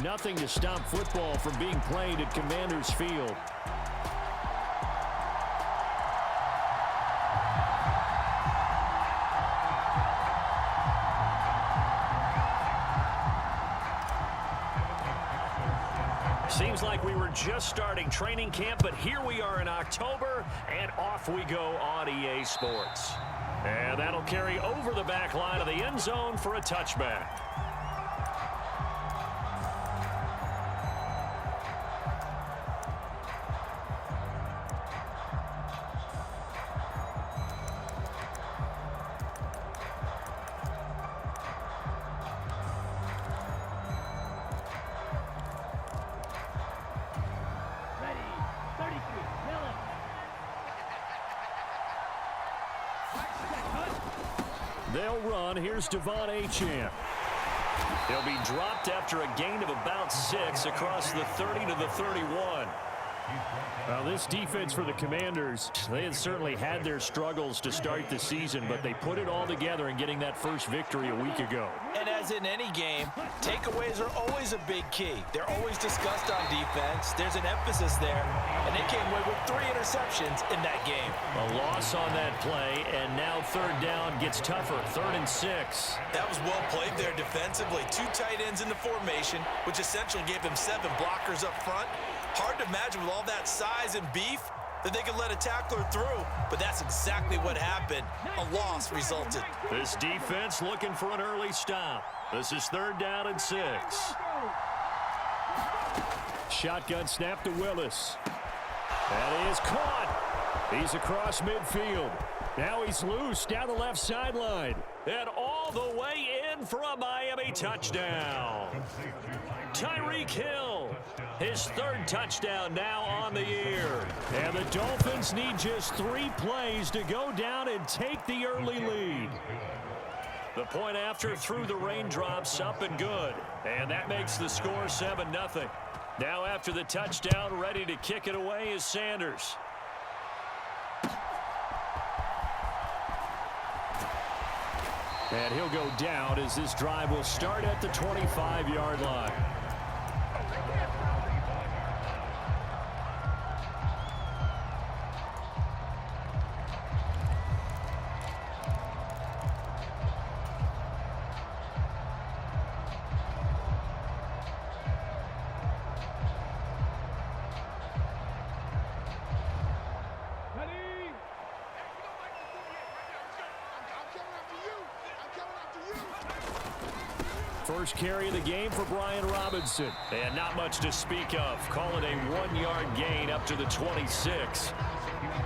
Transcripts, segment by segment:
Nothing to stop football from being played at Commanders Field. Seems like we were just starting training camp, but here we are in October, and off we go on EA Sports. And that'll carry over the back line of the end zone for a touchback. They'll run. Here's Devon Achane. He'll be dropped after a gain of about 6 across the 30 to the 31. Well, this defense for the Commanders, they had certainly had their struggles to start the season, but they put it all together in getting that first victory a week ago. And as in any game, takeaways are always a big key. They're always discussed on defense. There's an emphasis there, and they came away with 3 interceptions in that game. A loss on that play, and now third down gets tougher, 3rd and 6. That was well played there defensively. 2 tight ends in the formation, which essentially gave them 7 blockers up front. Hard to imagine with all that size and beef that they could let a tackler through, but that's exactly what happened. A loss resulted. This defense looking for an early stop. This is 3rd down and 6. Shotgun snap to Willis. That is caught. He's across midfield. Now he's loose down the left sideline. And all the way in for a Miami touchdown. Tyreek Hill, his 3rd touchdown now on the year. And the Dolphins need just 3 plays to go down and take the early lead. The point after through the raindrops, up and good. And that makes the score 7-0. Now after the touchdown, ready to kick it away is Sanders. And he'll go down as this drive will start at the 25-yard line. First carry of the game for Brian Robinson. And not much to speak of. Call it a 1-yard gain up to the 26.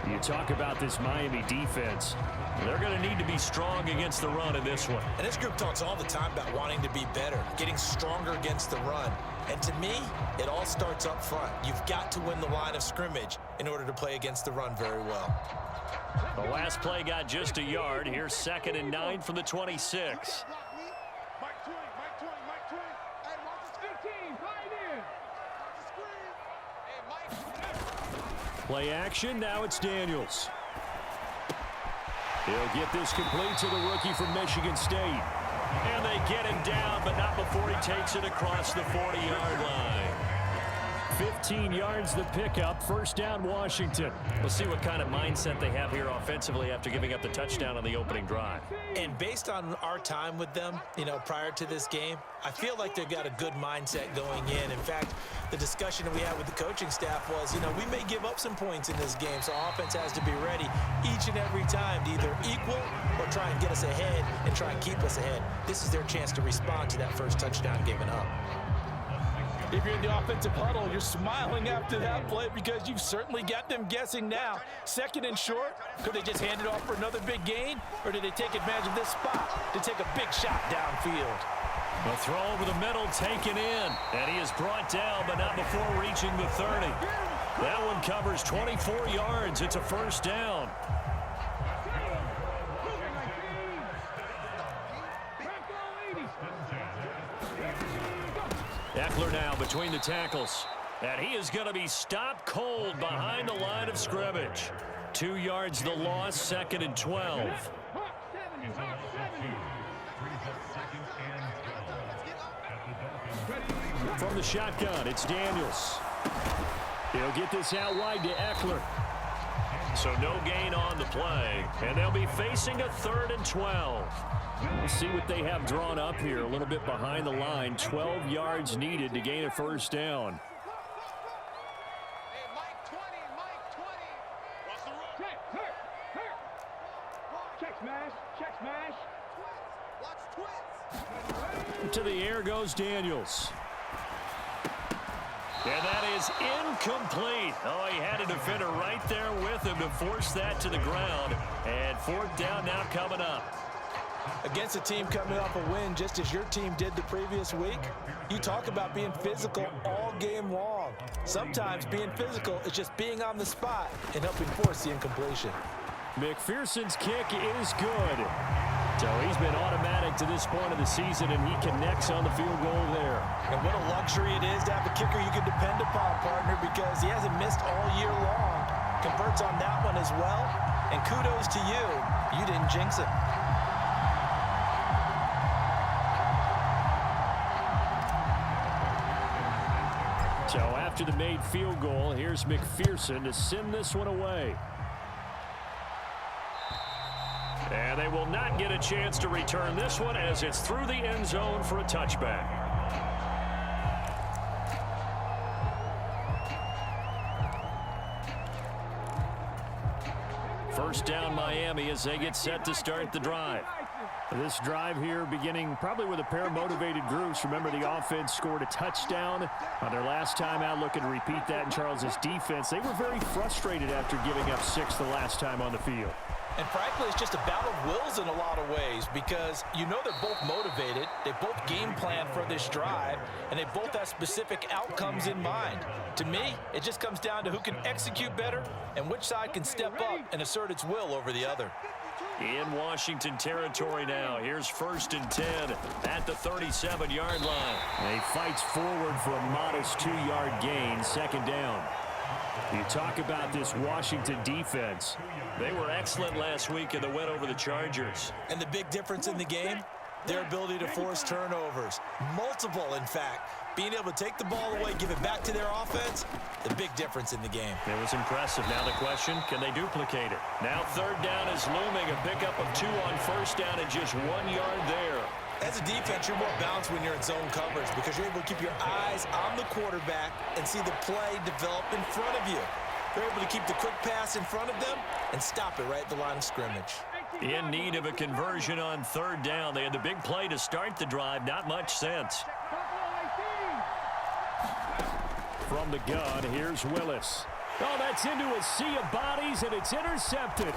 You talk about this Miami defense. They're going to need to be strong against the run in this one. And this group talks all the time about wanting to be better, getting stronger against the run. And to me, it all starts up front. You've got to win the line of scrimmage in order to play against the run very well. The last play got just a yard. Here's 2nd and 9 from the 26. Play action, now it's Daniels. He'll get this complete to the rookie from Michigan State. And they get him down, but not before he takes it across the 40-yard line. 15 yards the pickup, 1st down Washington. We'll see what kind of mindset they have here offensively after giving up the touchdown on the opening drive. And based on our time with them, prior to this game, I feel like they've got a good mindset going in. In fact, the discussion that we had with the coaching staff was, we may give up some points in this game, so offense has to be ready each and every time to either equal or try and get us ahead and try and keep us ahead. This is their chance to respond to that first touchdown given up. If you're in the offensive huddle, you're smiling after that play because you've certainly got them guessing now. 2nd and short, could they just hand it off for another big gain? Or did they take advantage of this spot to take a big shot downfield? The throw over the middle taken in. And he is brought down, but not before reaching the 30. That one covers 24 yards. It's a 1st down. Eckler now between the tackles. And he is going to be stopped cold behind the line of scrimmage. 2 yards the loss, 2nd and 12. From the shotgun, it's Daniels. He'll get this out wide to Eckler. So no gain on the play, and they'll be facing a 3rd and 12. We'll see what they have drawn up here. A little bit behind the line. 12 yards needed to gain a first down. To the air goes Daniels. And that is incomplete. Oh, he had a defender right there with him to force that to the ground. And 4th down now coming up. Against a team coming off a win just as your team did the previous week, you talk about being physical all game long. Sometimes being physical is just being on the spot and helping force the incompletion. McPherson's kick is good. So he's been automatic to this point of the season, and he connects on the field goal there. And what a luxury it is to have a kicker you can depend upon, partner, because he hasn't missed all year long. Converts on that one as well. And kudos to you. You didn't jinx it. So after the made field goal, here's McPherson to send this one away. And they will not get a chance to return this one as it's through the end zone for a touchback. First down Miami as they get set to start the drive. This drive here beginning probably with a pair of motivated groups. Remember, the offense scored a touchdown on their last time out. Looking to repeat that in Charles's defense. They were very frustrated after giving up 6 the last time on the field. And frankly, it's just a battle of wills in a lot of ways because you know they're both motivated. They both game plan for this drive, and they both have specific outcomes in mind. To me, it just comes down to who can execute better and which side can step up and assert its will over the other. In Washington territory now. Here's 1st and 10 at the 37-yard line. And he fights forward for a modest 2-yard gain, 2nd down. You talk about this Washington defense. They were excellent last week in the win over the Chargers. And the big difference in the game, their ability to force turnovers. Multiple, in fact. Being able to take the ball away, give it back to their offense, the big difference in the game. It was impressive. Now the question, can they duplicate it? Now 3rd down is looming. A pickup of 2 on 1st down and just 1 yard there. As a defense, you're more balanced when you're in zone coverage because you're able to keep your eyes on the quarterback and see the play develop in front of you. They're able to keep the quick pass in front of them and stop it right at the line of scrimmage. In need of a conversion on 3rd down. They had the big play to start the drive. Not much sense. From the gun, here's Willis. Oh, that's into a sea of bodies, and it's intercepted.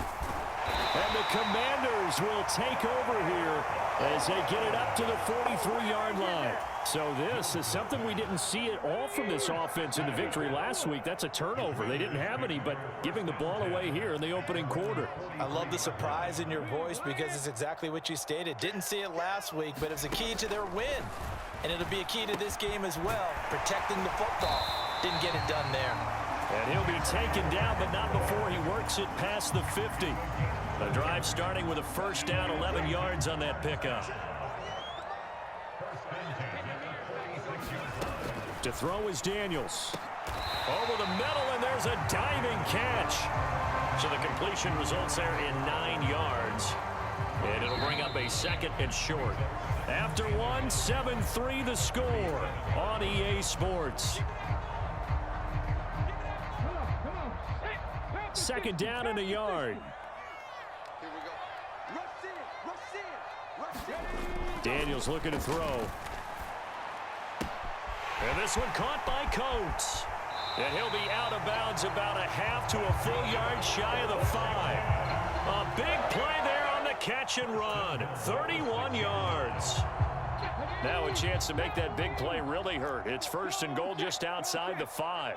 And the Commanders will take over here as they get it up to the 43-yard line. So this is something we didn't see at all from this offense in the victory last week. That's a turnover. They didn't have any, but giving the ball away here in the opening quarter. I love the surprise in your voice because it's exactly what you stated. Didn't see it last week, but it was a key to their win. And it'll be a key to this game as well, protecting the football. Didn't get it done there. And he'll be taken down, but not before he works it past the 50. The drive starting with a 1st down, 11 yards on that pickup. To throw is Daniels. Over the middle, and there's a diving catch. So the completion results there in 9 yards. And it'll bring up a 2nd and short. After one, 7-3 the score on EA Sports. 2nd down and a yard. Daniels looking to throw. And this one caught by Coates. And he'll be out of bounds about a half to a full yard shy of the 5. A big play there on the catch and run. 31 yards. Now a chance to make that big play really hurt. It's 1st and goal just outside the 5.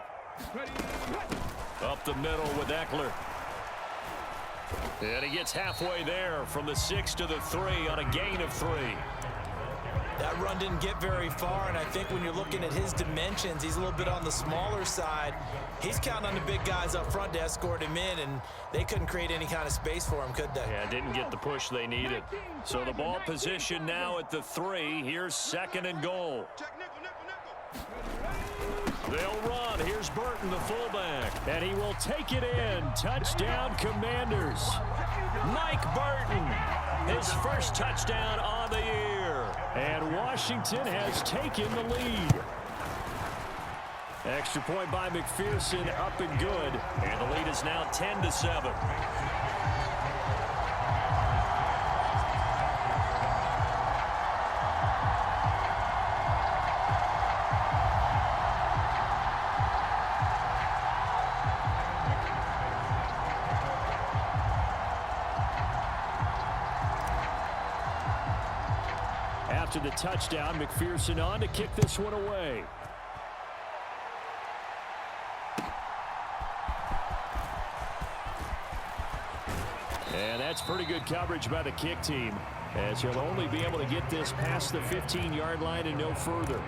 Up the middle with Eckler. And he gets halfway there from the 6 to the 3 on a gain of 3. That run didn't get very far, and I think when you're looking at his dimensions, he's a little bit on the smaller side. He's counting on the big guys up front to escort him in, and they couldn't create any kind of space for him, could they? Yeah, didn't get the push they needed. So the ball position now at the 3. Here's 2nd and goal. They'll run. Here's Burton, the fullback. And he will take it in. Touchdown, Commanders. Mike Burton, his first touchdown on the year. And Washington has taken the lead. Extra point by McPherson, up and good. And the lead is now 10-7. After the touchdown, McPherson on to kick this one away. And that's pretty good coverage by the kick team, as he'll only be able to get this past the 15-yard line and no further.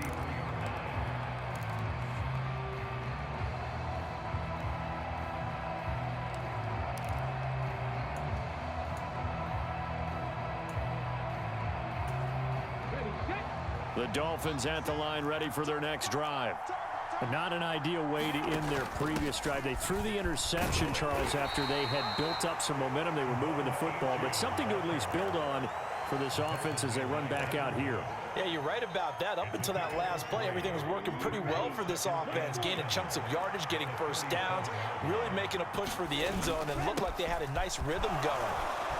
The Dolphins at the line, ready for their next drive. Not an ideal way to end their previous drive. They threw the interception, Charles, after they had built up some momentum. They were moving the football, but something to at least build on for this offense as they run back out here. Yeah, you're right about that. Up until that last play, everything was working pretty well for this offense, gaining chunks of yardage, getting first downs, really making a push for the end zone, and looked like they had a nice rhythm going.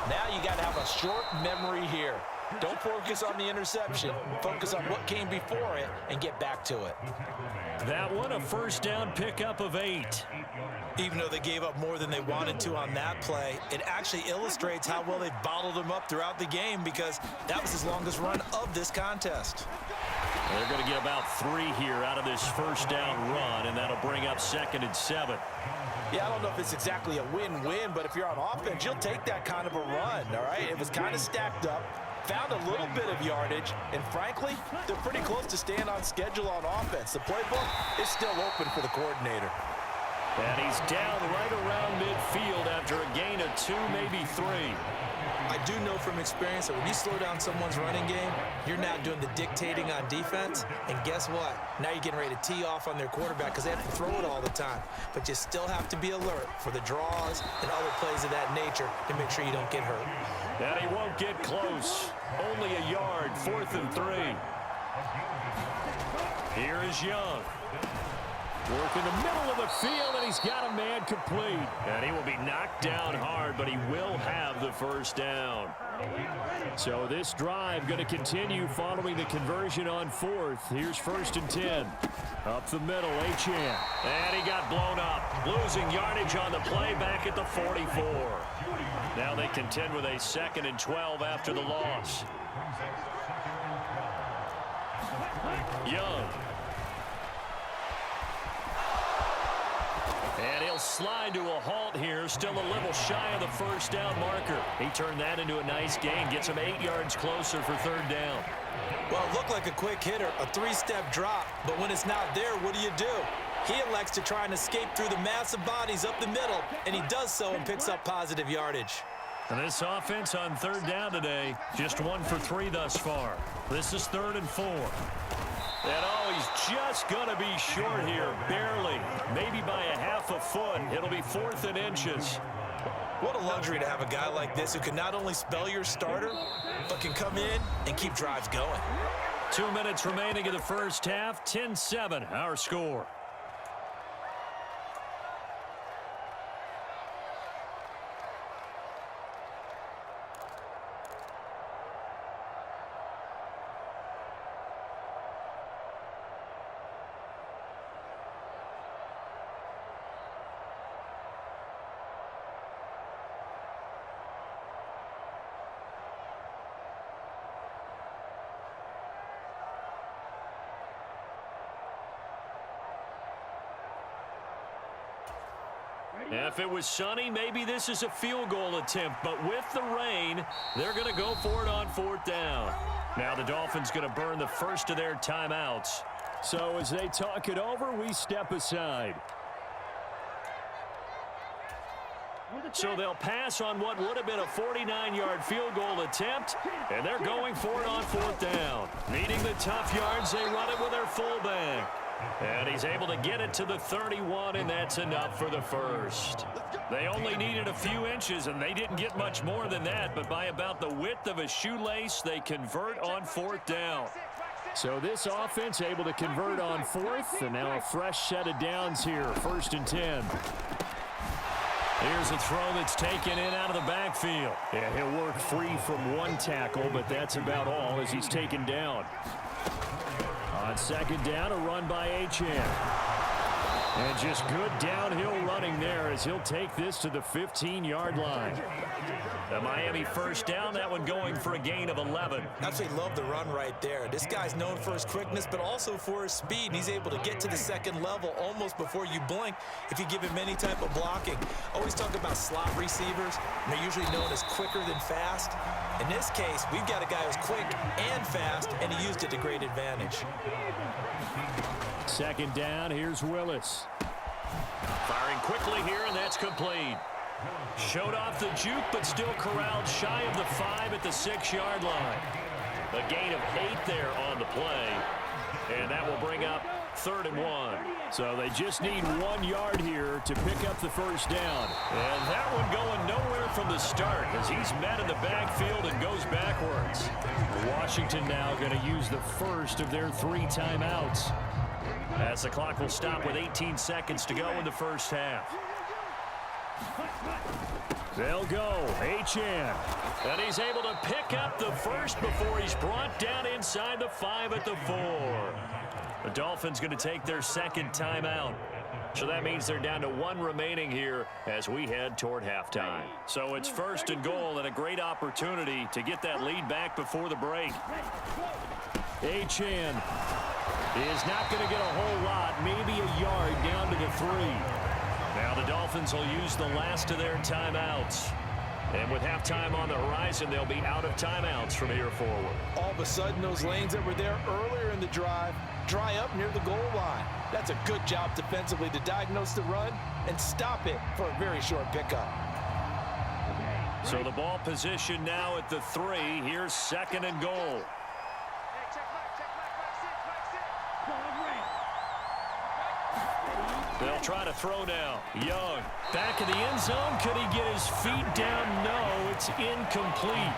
Now you got to have a short memory here. Don't focus on the interception. Focus on what came before it and get back to it. That one, a first down pickup of 8. Even though they gave up more than they wanted to on that play, it actually illustrates how well they bottled them up throughout the game, because that was his longest run of this contest. They're going to get about 3 here out of this first down run, and that'll bring up 2nd and 7. Yeah, I don't know if it's exactly a win-win, but if you're on offense, you'll take that kind of a run, all right? It was kind of stacked up, found a little bit of yardage, and frankly, they're pretty close to staying on schedule on offense. The playbook is still open for the coordinator. And he's down right around midfield after a gain of 2, maybe 3. I do know from experience that when you slow down someone's running game, you're now doing the dictating on defense. And guess what? Now you're getting ready to tee off on their quarterback because they have to throw it all the time. But you still have to be alert for the draws and other plays of that nature to make sure you don't get hurt. And he won't get close. Only a yard, 4th and 3. Here is Young. Work in the middle of the field, and he's got a man complete. And he will be knocked down hard, but he will have the first down. So this drive going to continue following the conversion on 4th. Here's 1st and 10. Up the middle, Achane. And he got blown up. Losing yardage on the play back at the 44. Now they contend with a 2nd and 12 after the loss. Young. And he'll slide to a halt here, still a little shy of the first down marker. He turned that into a nice gain, gets him 8 yards closer for 3rd down. Well, it looked like a quick hitter, a 3-step drop, but when it's not there, what do? He elects to try and escape through the massive bodies up the middle, and he does so and picks up positive yardage. And this offense on 3rd down today, just 1 for 3 thus far. This is 3rd and 4. And oh, he's just going to be short here, barely, maybe by a half a foot. It'll be 4th and inches. What a luxury to have a guy like this who can not only spell your starter, but can come in and keep drives going. 2 minutes remaining in the first half, 10-7, our score. If it was sunny, maybe this is a field goal attempt, but with the rain, they're going to go for it on 4th down. Now the Dolphins going to burn the first of their timeouts. So as they talk it over, we step aside. So they'll pass on what would have been a 49-yard field goal attempt, and they're going for it on 4th down. Needing the tough yards, they run it with their fullback. And he's able to get it to the 31, and that's enough for the first. They only needed a few inches, and they didn't get much more than that, but by about the width of a shoelace, they convert on 4th down. So this offense able to convert on 4th, and now a fresh set of downs here, 1st and 10. Here's a throw that's taken in out of the backfield. Yeah, he'll work free from one tackle, but that's about all as he's taken down. On 2nd down, a run by Achane. And just good downhill running there as he'll take this to the 15-yard line. The Miami 1st down, that one going for a gain of 11. Absolutely love the run right there. This guy's known for his quickness, but also for his speed. And he's able to get to the 2nd level almost before you blink if you give him any type of blocking. Always talk about slot receivers. And they're usually known as quicker than fast. In this case, we've got a guy who's quick and fast, and he used it to great advantage. 2nd down, here's Willis. Firing quickly here, and that's complete. Showed off the juke, but still corralled shy of the 5 at the 6-yard line. A gain of 8 there on the play, and that will bring up 3rd and 1. So they just need 1 yard here to pick up the 1st down. And that one going nowhere from the start as he's met in the backfield and goes backwards. Washington now going to use the first of their 3 timeouts, as the clock will stop with 18 seconds to go in the 1st half. They'll go. Achane. And he's able to pick up the first before he's brought down inside the 5 at the 4. The Dolphins going to take their 2nd timeout. So that means they're down to 1 remaining here as we head toward halftime. So it's 1st and goal and a great opportunity to get that lead back before the break. Achane is not going to get a whole lot, maybe a yard down to the 3. Now the Dolphins will use the last of their timeouts. And with halftime on the horizon, they'll be out of timeouts from here forward. All of a sudden, those lanes that were there earlier in the drive dry up near the goal line. That's a good job defensively to diagnose the run and stop it for a very short pickup. So the ball position now at the 3. Here's 2nd and goal. They'll try to throw now. Young, back in the end zone. Could he get his feet down? No, it's incomplete.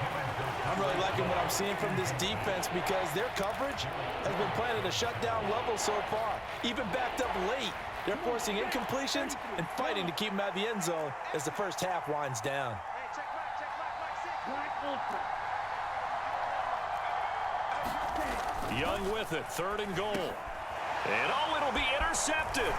I'm really liking what I'm seeing from this defense because their coverage has been playing at a shutdown level so far. Even backed up late, they're forcing incompletions and fighting to keep them out of the end zone as the 1st half winds down. Young with it, 3rd and goal. And it'll be intercepted.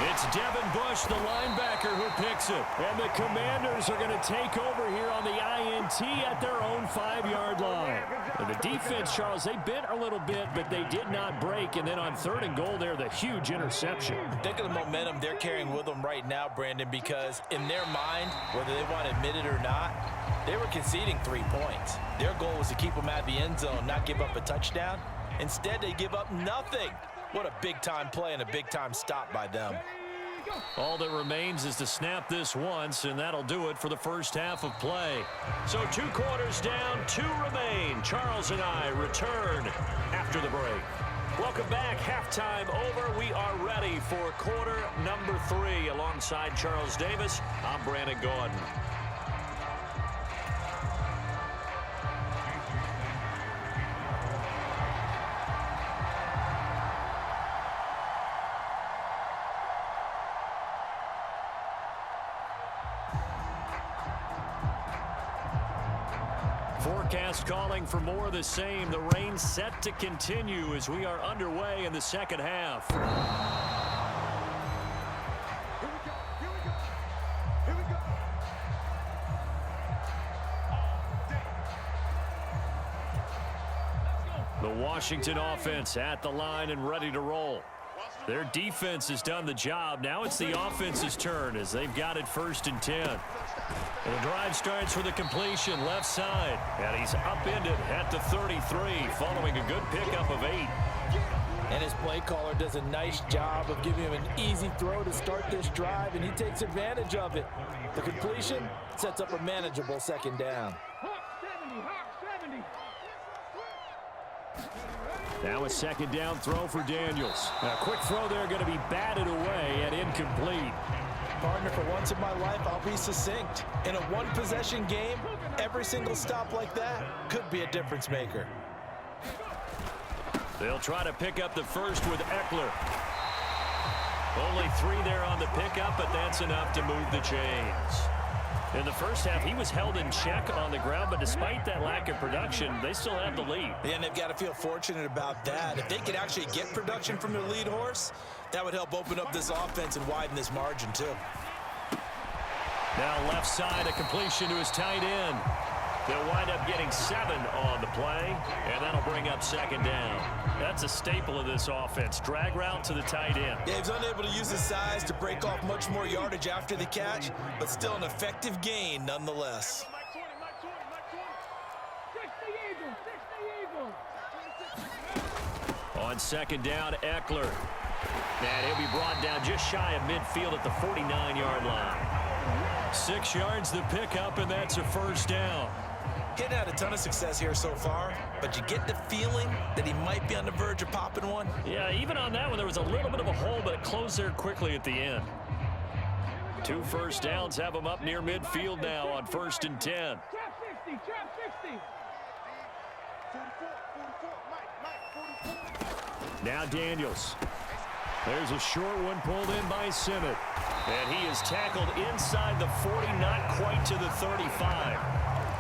It's Devin Bush, the linebacker, who picks it. And the Commanders are going to take over here on the INT at their own 5-yard line. And the defense, Charles, they bit a little bit, but they did not break. And then on 3rd and goal there, the huge interception. Think of the momentum they're carrying with them right now, Brandon, because in their mind, whether they want to admit it or not, they were conceding 3 points. Their goal was to keep them out of the end zone, not give up a touchdown. Instead, they give up nothing. What a big-time play and a big-time stop by them. All that remains is to snap this once, and that'll do it for the 1st half of play. So 2 quarters down, 2 remain. Charles and I return after the break. Welcome back. Halftime over. We are ready for quarter number 3. Alongside Charles Davis, I'm Brandon Gordon. Forecast calling for more of the same. The rain set to continue as we are underway in the 2nd half. The Washington offense at the line and ready to roll. Their defense has done the job. Now it's the offense's turn as they've got it 1st and 10. And the drive starts with a completion left side. And he's upended at the 33 following a good pickup of 8. And his play caller does a nice job of giving him an easy throw to start this drive, and he takes advantage of it. The completion sets up a manageable 2nd down. Now a second down throw for Daniels. A quick throw there going to be batted away and incomplete. Partner, for once in my life, I'll be succinct. In a one-possession game, every single stop like that could be a difference maker. They'll try to pick up the first with Eckler. Only 3 there on the pickup, but that's enough to move the chains. In the first half, he was held in check on the ground, but despite that lack of production, they still have the lead. Yeah, and they've got to feel fortunate about that. If they could actually get production from their lead horse, that would help open up this offense and widen this margin, too. Now left side, a completion to his tight end. They'll wind up getting 7 on the play, and that'll bring up second down. That's a staple of this offense. Drag route to the tight end. Yeah, he's unable to use his size to break off much more yardage after the catch, but still an effective gain nonetheless. On second down, Eckler. And he'll be brought down just shy of midfield at the 49-yard line. 6 yards the pickup, and that's a first down. Hitting had a ton of success here so far, but you get the feeling that he might be on the verge of popping one. Yeah, even on that one, there was a little bit of a hole, but it closed there quickly at the end. 2 first downs have him up near midfield now on 1st and 10. Now Daniels. There's a short one pulled in by Simmett. And he is tackled inside the 40, not quite to the 35.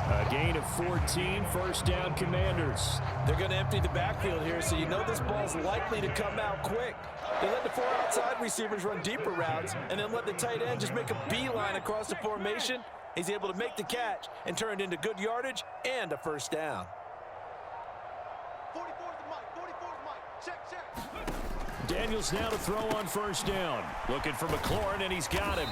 A gain of 14, first down Commanders. They're going to empty the backfield here, so you know this ball's likely to come out quick. They let the 4 outside receivers run deeper routes and then let the tight end just make a beeline across the formation. He's able to make the catch and turn it into good yardage and a first down. 44's the mic, 44's mic. Check. Daniels now to throw on first down. Looking for McLaurin, and he's got him.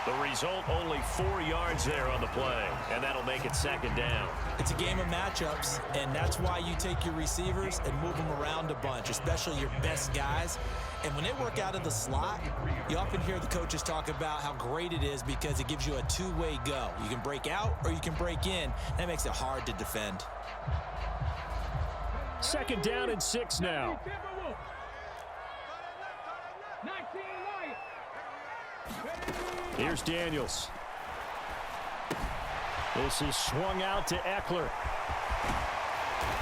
The result, only 4 yards there on the play, and that'll make it second down. It's a game of matchups, and that's why you take your receivers and move them around a bunch, especially your best guys. And when they work out of the slot, you often hear the coaches talk about how great it is because it gives you a two-way go. You can break out or you can break in. That makes it hard to defend. Second down and 6 now. Here's Daniels. This is swung out to Eckler.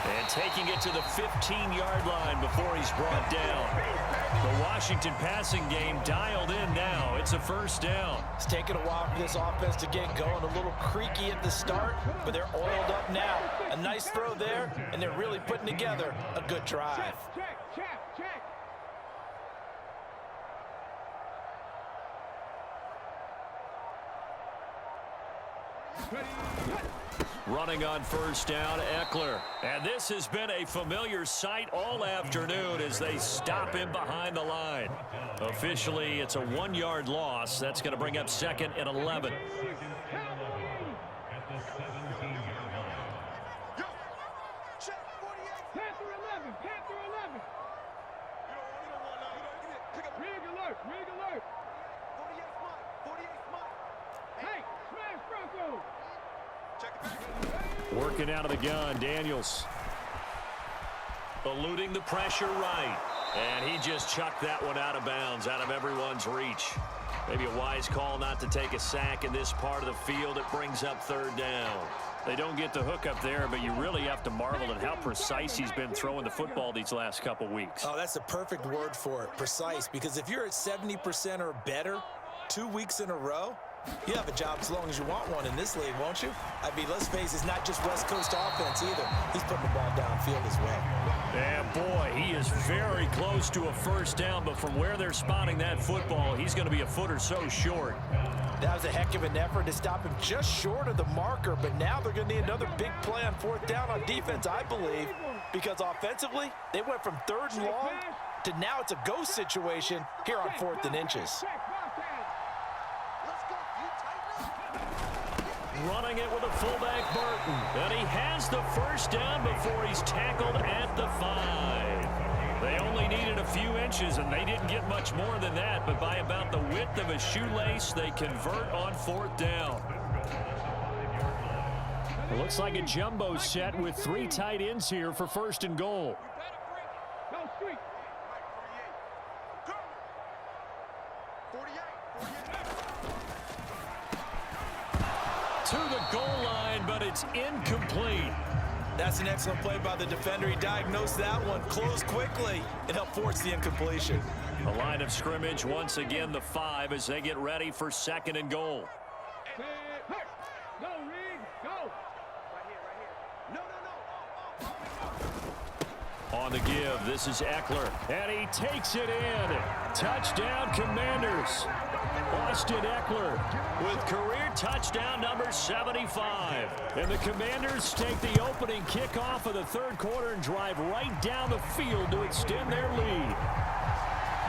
And taking it to the 15-yard line before he's brought down. The Washington passing game dialed in now. It's a first down. It's taken a while for this offense to get going. A little creaky at the start, but they're oiled up now. A nice throw there, and they're really putting together a good drive. Check. Running on first down, Eckler. And this has been a familiar sight all afternoon as they stop him behind the line. Officially, it's a 1-yard loss. That's going to bring up second and 11. Rig alert. 48's mine. 48's mine. Hey, smash Bronco. Working out of the gun, Daniels. Eluding the pressure right. And he just chucked that one out of bounds, out of everyone's reach. Maybe a wise call not to take a sack in this part of the field. It brings up third down. They don't get the hook up there, but you really have to marvel at how precise he's been throwing the football these last couple weeks. Oh, that's the perfect word for it, precise. Because if you're at 70% or better 2 weeks in a row, you have a job as long as you want one in this league, won't you? I mean, let's face it, it's not just West Coast offense either. He's putting the ball downfield as well. And boy, he is very close to a first down, but from where they're spotting that football, he's going to be a foot or so short. That was a heck of an effort to stop him just short of the marker, but now they're going to need another big play on fourth down on defense, I believe, because offensively, they went from 3rd and long to now it's a go situation here on 4th and inches. Running it with a fullback, Burton. And he has the first down before he's tackled at the 5. They only needed a few inches, and they didn't get much more than that. But by about the width of a shoelace, they convert on 4th down. It looks like a jumbo set with 3 tight ends here for 1st and goal. Go street. To the goal line, but it's incomplete. That's an excellent play by the defender. He diagnosed that one, closed quickly, and helped force the incompletion. The line of scrimmage, once again, the 5 as they get ready for 2nd and goal. Hey, go, Reed, go. Right here. No. On the give, this is Eckler, and he takes it in. Touchdown, Commanders. Austin Eckler with career touchdown number 75. And the Commanders take the opening kickoff of the 3rd quarter and drive right down the field to extend their lead.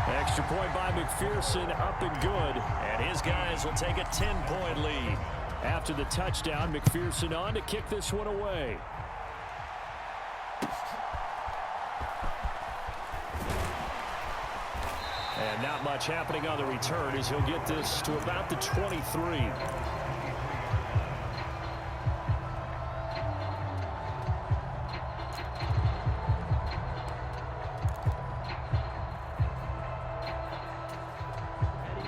Extra point by McPherson, up and good. And his guys will take a 10-point lead. After the touchdown, McPherson on to kick this one away. And not much happening on the return as he'll get this to about the 23.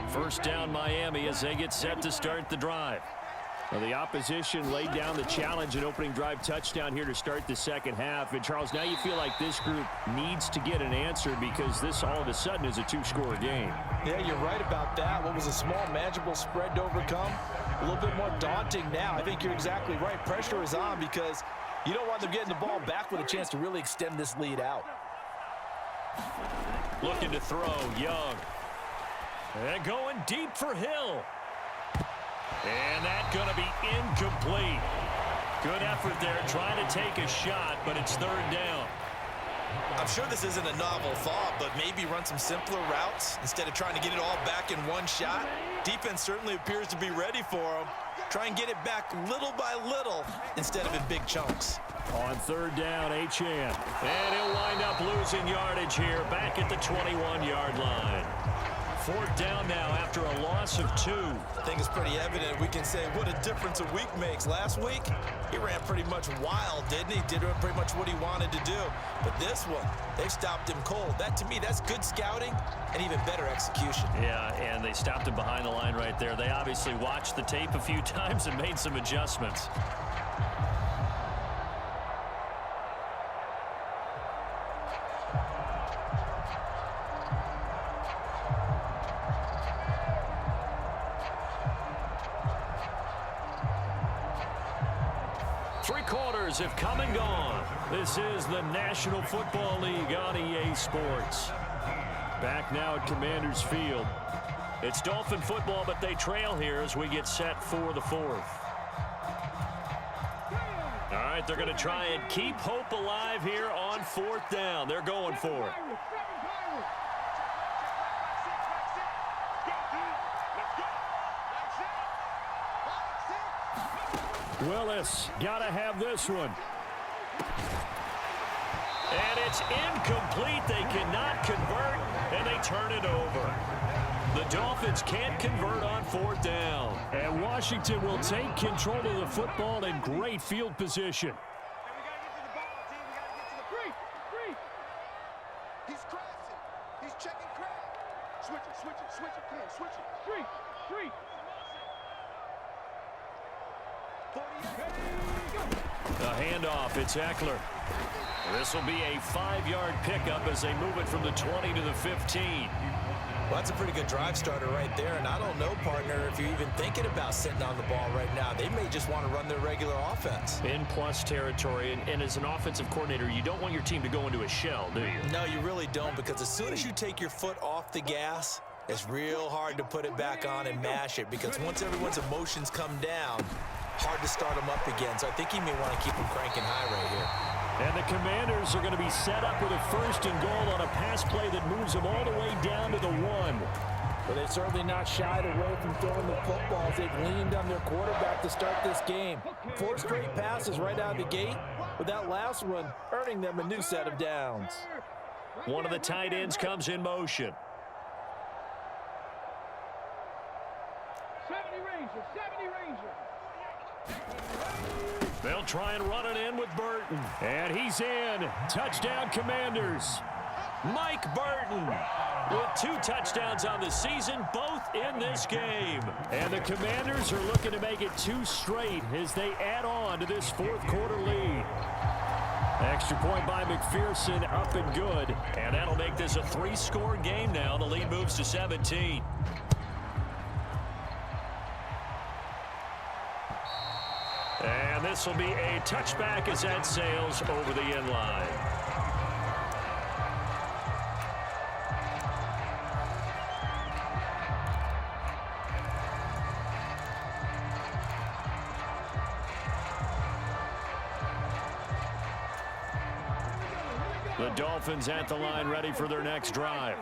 First down, Miami, as they get set to start the drive. Well, the opposition laid down the challenge and opening drive touchdown here to start the 2nd half. And, Charles, now you feel like this group needs to get an answer because this all of a sudden is a 2-score game. Yeah, you're right about that. What was a small, manageable spread to overcome, a little bit more daunting now. I think you're exactly right. Pressure is on because you don't want them getting the ball back with a chance to really extend this lead out. Looking to throw, Young. And going deep for Hill. And that's going to be incomplete. Good effort there trying to take a shot, but it's 3rd down. I'm sure this isn't a novel thought, but maybe run some simpler routes instead of trying to get it all back in one shot. Defense certainly appears to be ready for them. Try and get it back little by little instead of in big chunks. On 3rd down, Achane. And he'll wind up losing yardage here back at the 21-yard line. 4th down now after a loss of 2. I think it's pretty evident. We can say what a difference a week makes. Last week, he ran pretty much wild, didn't he? Did pretty much what he wanted to do. But this one, they stopped him cold. That, to me, that's good scouting and even better execution. Yeah, and they stopped him behind the line right there. They obviously watched the tape a few times and made some adjustments. Have come and gone. This is the National Football League on EA Sports. Back now at Commanders Field. It's Dolphin football, but they trail here as we get set for the 4th. All right, they're going to try and keep hope alive here on 4th down. They're going for it. Willis, got to have this one. And it's incomplete. They cannot convert, and they turn it over. The Dolphins can't convert on 4th down. And Washington will take control of the football in great field position. He's crashing. He's checking crash. Switch it, Ken, switch it. Street. The handoff, it's Eckler. This will be a 5-yard pickup as they move it from the 20 to the 15. Well, that's a pretty good drive starter right there, and I don't know, partner, if you're even thinking about sitting on the ball right now. They may just want to run their regular offense. In plus territory, and as an offensive coordinator, you don't want your team to go into a shell, do you? No, you really don't, because as soon as you take your foot off the gas, it's real hard to put it back on and mash it, because once everyone's emotions come down, hard to start them up again. So I think he may want to keep them cranking high right here. And the Commanders are going to be set up with a 1st and goal on a pass play that moves them all the way down to the 1. But they've certainly not shied away from throwing the footballs. They've leaned on their quarterback to start this game. 4 straight passes right out of the gate, with that last one earning them a new set of downs. One of the tight ends comes in motion. 70 Ranger. They'll try and run it in with Burton. And he's in. Touchdown, Commanders. Mike Burton with 2 touchdowns on the season, both in this game. And the Commanders are looking to make it 2 straight as they add on to this 4th quarter lead. Extra point by McPherson, up and good. And that'll make this a 3-score game now. The lead moves to 17. And this will be a touchback as that sails over the end line. The Dolphins at the line ready for their next drive.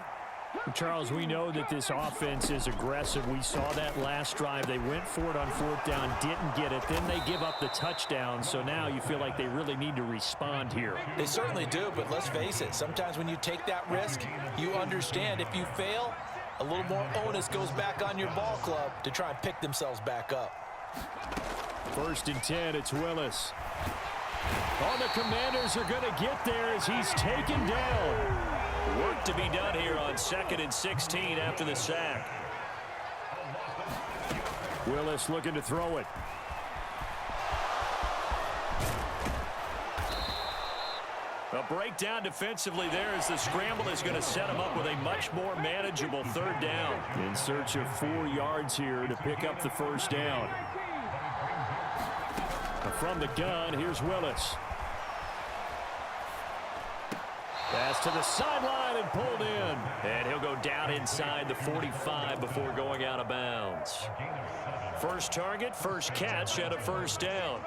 Charles, we know that this offense is aggressive. We saw that last drive. They went for it on 4th down, didn't get it. Then they give up the touchdown. So now you feel like they really need to respond here. They certainly do, but let's face it. Sometimes when you take that risk, you understand if you fail, a little more onus goes back on your ball club to try and pick themselves back up. 1st and 10, it's Willis. Oh, the Commanders are going to get there as he's taken down. Work to be done here on 2nd and 16 after the sack. Willis looking to throw it. A breakdown defensively there as the scramble is going to set him up with a much more manageable 3rd down. In search of 4 yards here to pick up the 1st down. From the gun, here's Willis. Pass to the sideline and pulled in. And he'll go down inside the 45 before going out of bounds. First target, first catch, and a 1st down.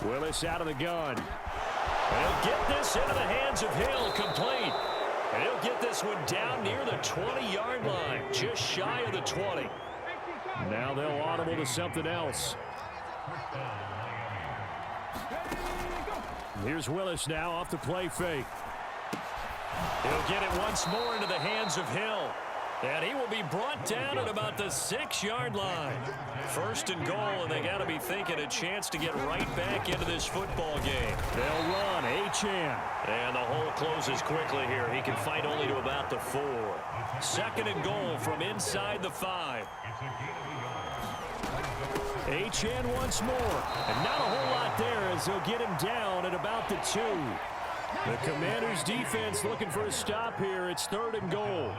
Willis out of the gun. And he'll get this into the hands of Hill, complete. And he'll get this one down near the 20-yard line, just shy of the 20. Now they'll audible to something else. Here's Willis now off the play fake. He'll get it once more into the hands of Hill. And he will be brought down at about the 6-yard line. 1st and goal, and they got to be thinking a chance to get right back into this football game. They'll run, Achane. And the hole closes quickly here. He can fight only to about the 4. 2nd and goal from inside the 5. Achane once more. And not a whole lot there as they'll get him down at about the 2. The Commanders' defense looking for a stop here. It's 3rd and goal.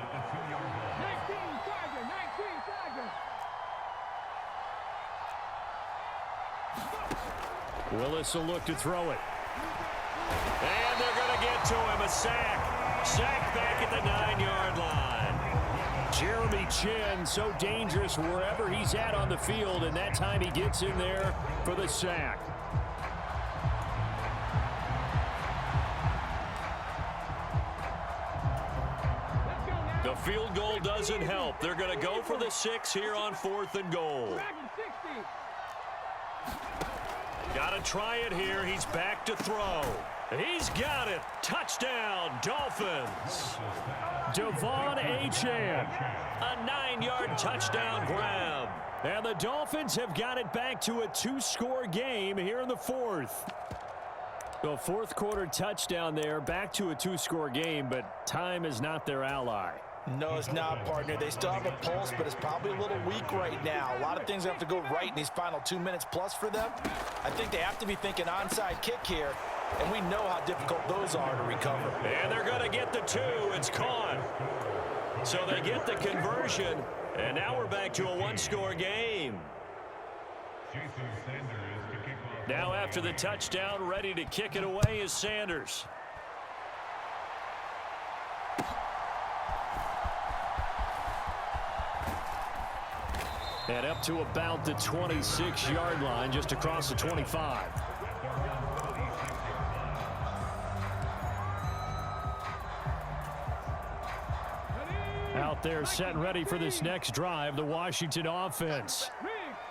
Willis will look to throw it. And they're going to get to him. A sack. Sack back at the 9-yard line. Jeremy Chinn, so dangerous wherever he's at on the field, and that time he gets in there for the sack. The field goal doesn't help. They're going to go for the 6 here on 4th and goal. Got to try it here. He's back to throw. He's got it. Touchdown, Dolphins. Devon Achane. A 9-yard touchdown grab. And the Dolphins have got it back to a 2-score game here in the 4th. The 4th quarter touchdown there, back to a 2-score game, but time is not their ally. No, it's not, partner. They still have a pulse, but it's probably a little weak right now. A lot of things have to go right in these final 2 minutes plus for them. I think they have to be thinking onside kick here, and we know how difficult those are to recover. And they're going to get the 2. It's caught. So they get the conversion, and now we're back to a 1-score game. Now after the touchdown, ready to kick it away is Sanders. And up to about the 26-yard line, just across the 25. Out there set and ready for this next drive, the Washington offense.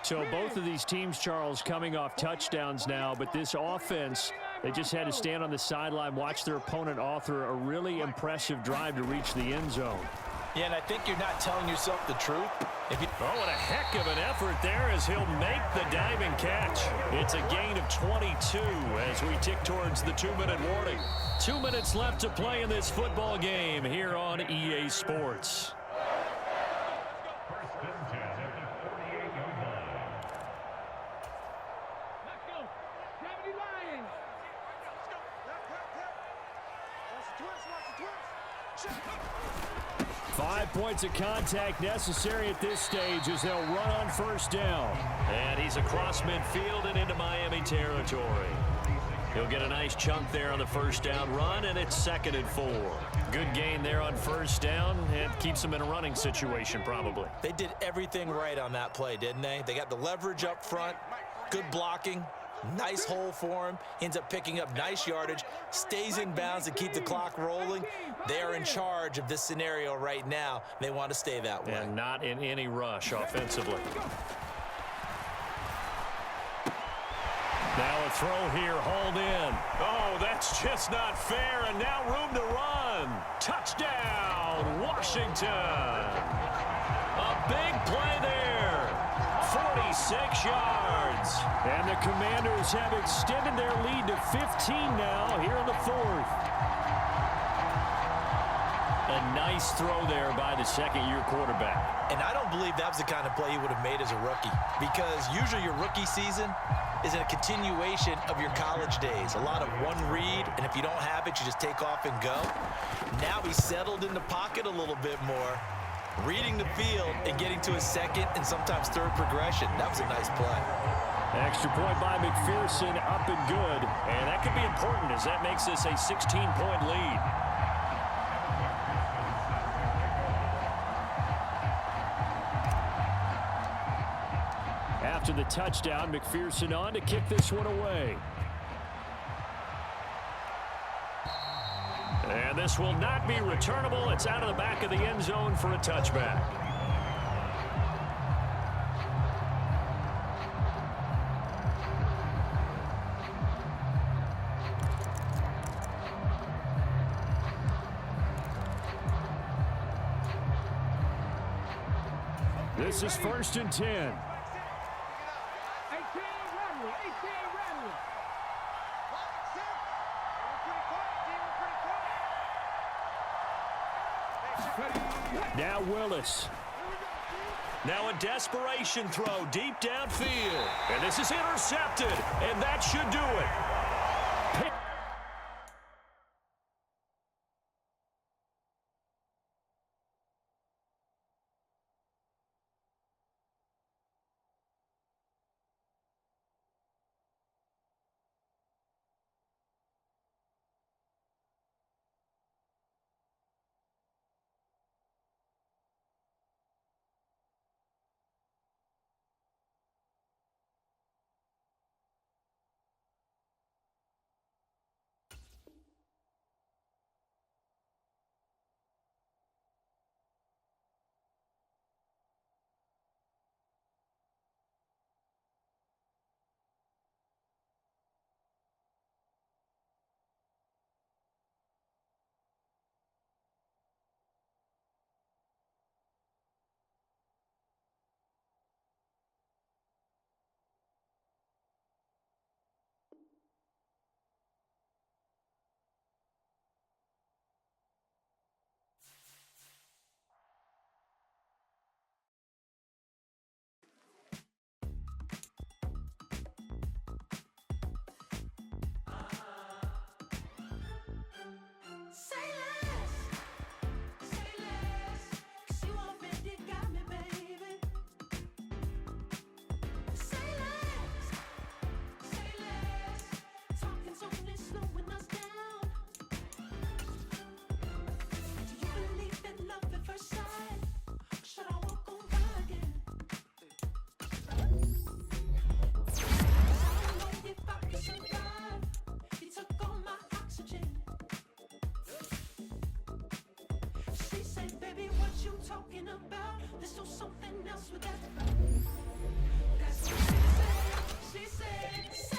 So both of these teams, Charles, coming off touchdowns now, but this offense, they just had to stand on the sideline, watch their opponent author a really impressive drive to reach the end zone. Yeah, and I think you're not telling yourself the truth. Oh, and a heck of an effort there as he'll make the diving catch. It's a gain of 22 as we tick towards the 2-minute warning. 2 minutes left to play in this football game here on EA Sports. Let's go. Gravity Lions. 5 points of contact necessary at this stage as they'll run on first down. And he's across midfield and into Miami territory. He'll get a nice chunk there on the first down run, and it's 2nd and 4. Good gain there on first down, and keeps him in a running situation probably. They did everything right on that play, didn't they? They got the leverage up front, good blocking, nice hole for him, ends up picking up nice yardage, stays in bounds to keep the clock rolling. They are in charge of this scenario right now. They want to stay that way. And not in any rush offensively. Now a throw here, hauled in. Oh, that's just not fair, and now room to run. Touchdown, Washington. A big play there. 46 yards. And the Commanders have extended their lead to 15 now here in the 4th. A nice throw there by the second-year quarterback. And I don't believe that was the kind of play he would have made as a rookie, because usually your rookie season is a continuation of your college days. A lot of one read, and if you don't have it, you just take off and go. Now he's settled in the pocket a little bit more, reading the field and getting to his second and sometimes third progression. That was a nice play. Extra point by McPherson, up and good. And that could be important as that makes this a 16-point lead. After the touchdown, McPherson on to kick this one away. And this will not be returnable. It's out of the back of the end zone for a touchback. This is 1st and 10. Now Willis. Now a desperation throw deep downfield. And this is intercepted. And that should do it. Talking about, let's do something else with that. That's what she said. She said.